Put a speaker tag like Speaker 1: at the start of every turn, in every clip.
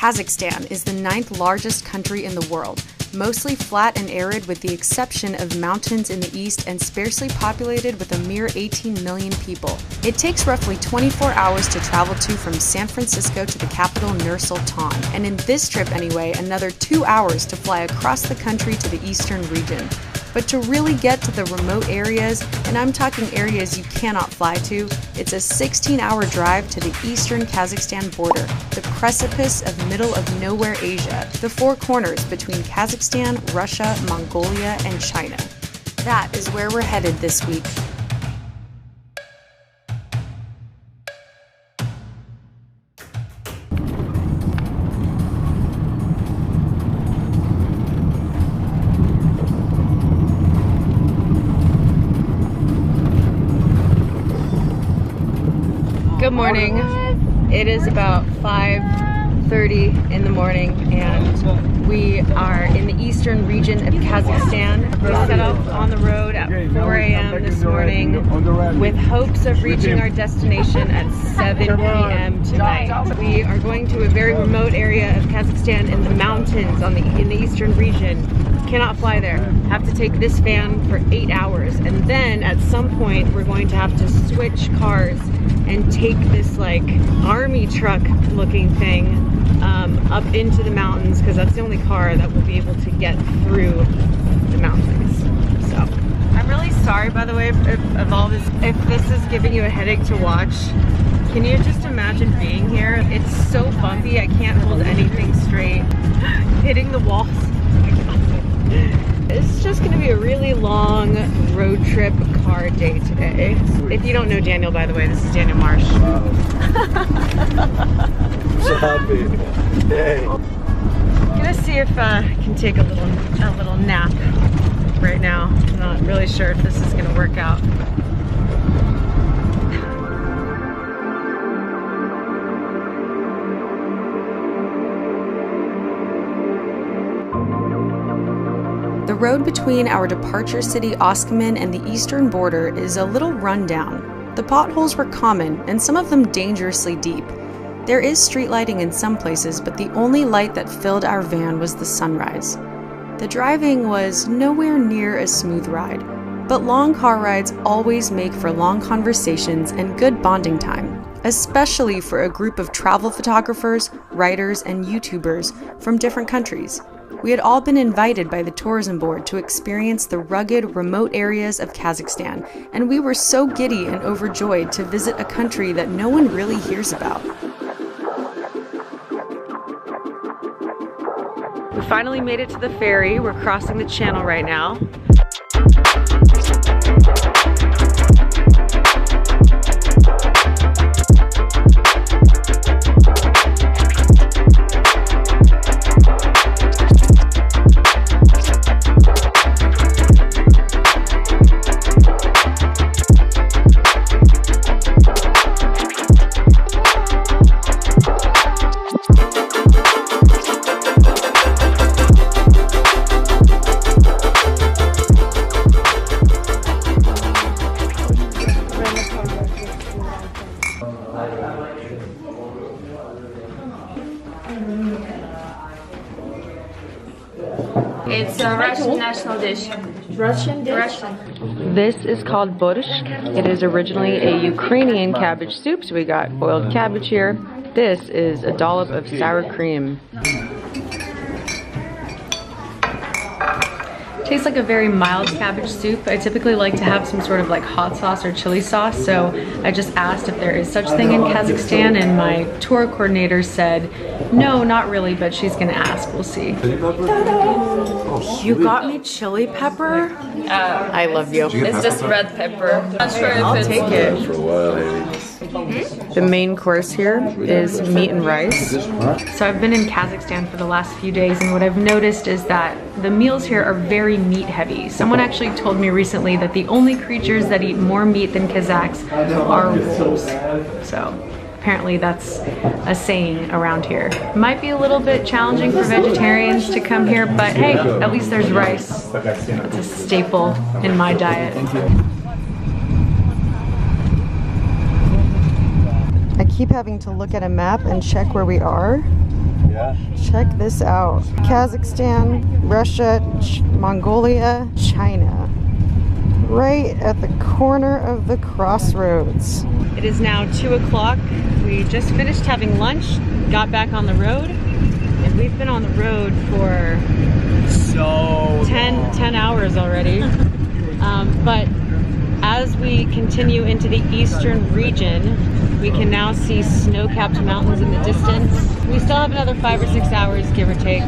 Speaker 1: Kazakhstan is the 9th largest country in the world, mostly flat and arid with the exception of mountains in the east and sparsely populated with a mere 18 million people. It takes roughly 24 hours to travel to from San Francisco to the capital Nur-Sultan, and in this trip anyway, another 2 hours to fly across the country to the eastern region. But to really get to the remote areas, and I'm talking areas you cannot fly to, it's a 16-hour drive to the eastern Kazakhstan border, the precipice of middle-of-nowhere Asia, the four corners between Kazakhstan, Russia, Mongolia, and China. That is where we're headed this week. Good morning. It is about 5:30 in the morning and we are in the eastern region of Kazakhstan. We set off on the road at 4 a.m. this morning with hopes of reaching our destination at 7 p.m. tonight. We are going to a very remote area of Kazakhstan in the mountains in the eastern region. Cannot fly there. Have to take this van for 8 hours, and then at some point we're going to have to switch cars and take this like army truck looking thing up into the mountains, because that's the only car that will be able to get through the mountains. So I'm really sorry, by the way, of all this. If this is giving you a headache to watch, can you just imagine being here? It's so bumpy, I can't hold anything straight. Hitting the walls. It's just going to be a really long road trip car day today. If you don't know Daniel, by the way, this is Daniel Marsh.
Speaker 2: So happy. Yay.
Speaker 1: I'm gonna see if I can take a little nap right now. I'm not really sure if this is gonna work out. The road between our departure city Oskamin and the eastern border is a little run down. The potholes were common and some of them dangerously deep. There is street lighting in some places, but the only light that filled our van was the sunrise. The driving was nowhere near a smooth ride, but long car rides always make for long conversations and good bonding time, especially for a group of travel photographers, writers, and YouTubers from different countries. We had all been invited by the tourism board to experience the rugged, remote areas of Kazakhstan, and we were so giddy and overjoyed to visit a country that no one really hears about. We finally made it to the ferry. We're crossing the channel right now.
Speaker 3: It's a Russian national dish. Russian dish? Russian.
Speaker 1: This is called borscht. It is originally a Ukrainian cabbage soup, so we got boiled cabbage here. This is a dollop of sour cream. Tastes like a very mild cabbage soup. I typically like to have some sort of like hot sauce or chili sauce, so I just asked if there is such thing in Kazakhstan, and my tour coordinator said, no, not really, but she's gonna ask, we'll see. You got me chili pepper? I love you.
Speaker 3: It's just red pepper. Not sure if
Speaker 1: I'll take it.
Speaker 2: For a while,
Speaker 1: The main course here is meat and rice. So I've been in Kazakhstan for the last few days, and what I've noticed is that the meals here are very meat heavy. Someone actually told me recently that the only creatures that eat more meat than Kazakhs are wolves. So apparently that's a saying around here. Might be a little bit challenging for vegetarians to come here, but hey, at least there's rice. It's a staple in my diet. I keep having to look at a map and check where we are.
Speaker 2: Yeah.
Speaker 1: Check this out. Kazakhstan, Russia, Mongolia, China. Right at the corner of the crossroads. It is now 2 o'clock. We just finished having lunch, got back on the road, and we've been on the road for so 10 hours already. But as we continue into the eastern region, we can now see snow-capped mountains in the distance. We still have another 5 or 6 hours, give or take.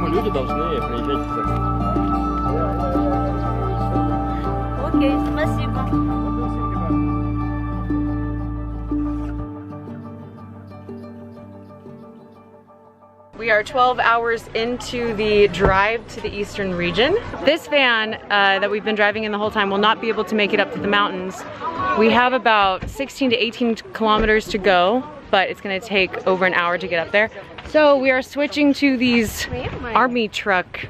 Speaker 4: Люди должны приезжать в
Speaker 3: Окей, спасибо.
Speaker 1: We are 12 hours into the drive to the eastern region. This van that we've been driving in the whole time will not be able to make it up to the mountains. We have about 16 to 18 kilometers to go, but it's gonna take over an hour to get up there. So we are switching to these army truck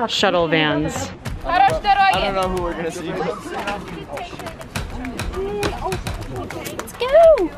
Speaker 1: shuttle vans.
Speaker 4: I don't know who we're gonna see.
Speaker 3: Let's go.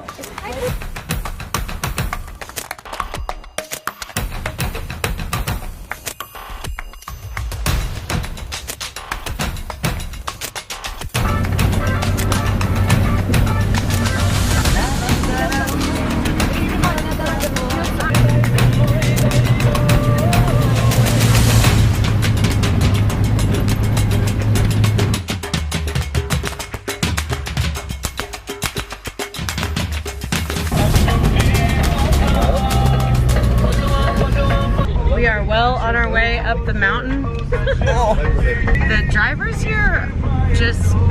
Speaker 1: We are well on our way up the mountain. The drivers here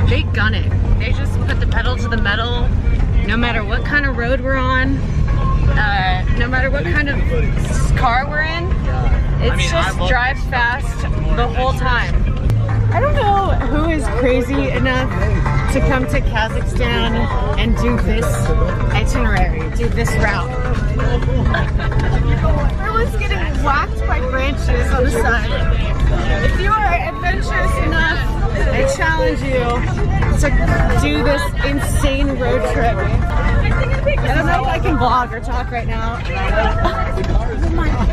Speaker 1: they gun it. They just put the pedal to the metal no matter what kind of road we're on, no matter what kind of car we're in. It's just drives fast the whole time. I don't know who is crazy enough to come to Kazakhstan and do this itinerary, do this route. Everyone's getting whacked by branches on the side. If you are adventurous enough, I challenge you to do this insane road trip. I don't know if I can vlog or talk right now. Oh my god.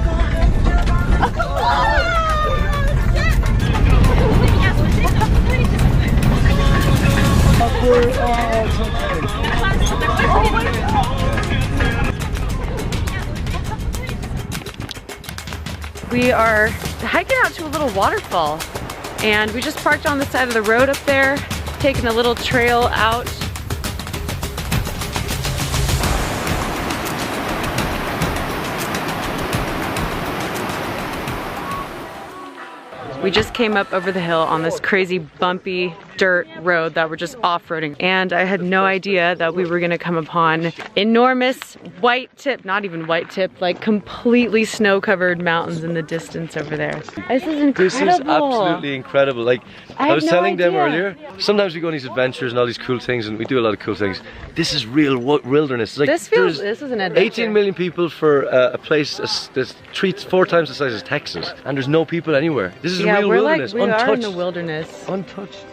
Speaker 1: We are hiking out to a little waterfall, and we just parked on the side of the road up there, taking a little trail out. We just came up over the hill on this crazy bumpy dirt road that we're just off-roading, and I had no idea that we were gonna come upon enormous white tip, not even white tip, like completely snow-covered mountains in the distance over there. This is incredible.
Speaker 2: This is absolutely incredible. Like I was
Speaker 1: had no
Speaker 2: telling them
Speaker 1: idea.
Speaker 2: earlier, sometimes we go on these adventures and all these cool things, and we do a lot of cool things. This is real wilderness. Like,
Speaker 1: This is an adventure.
Speaker 2: 18 million people for a place that's 4 times the size of Texas, and there's no people anywhere. This is real wilderness,
Speaker 1: we are in
Speaker 2: untouched.
Speaker 1: the wilderness.
Speaker 2: Untouched.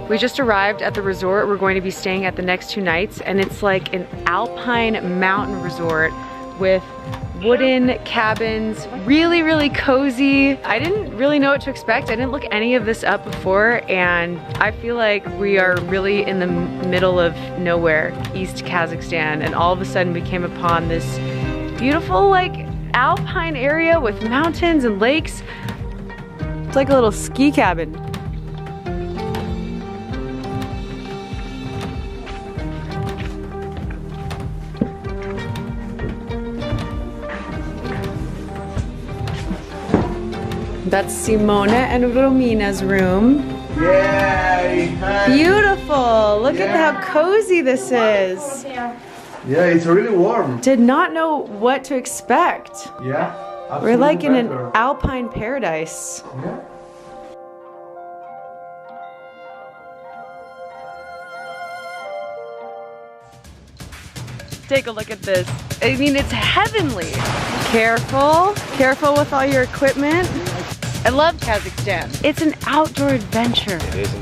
Speaker 1: We just arrived at the resort we're going to be staying at the next 2 nights, and it's like an alpine mountain resort with wooden cabins, really, really cozy. I didn't really know what to expect. I didn't look any of this up before, and I feel like we are really in the middle of nowhere, East Kazakhstan, and all of a sudden we came upon this beautiful like alpine area with mountains and lakes. It's like a little ski cabin. That's Simona and Romina's room.
Speaker 5: Yay!
Speaker 1: Beautiful! Look at how cozy this is.
Speaker 5: Yeah, it's really warm.
Speaker 1: Did not know what to expect.
Speaker 5: Yeah.
Speaker 1: We're like in an
Speaker 5: better.
Speaker 1: alpine paradise.
Speaker 5: Yeah.
Speaker 1: Take a look at this. I mean, it's heavenly. Careful, careful with all your equipment. I love Kazakhstan. It's an outdoor adventure.
Speaker 2: It is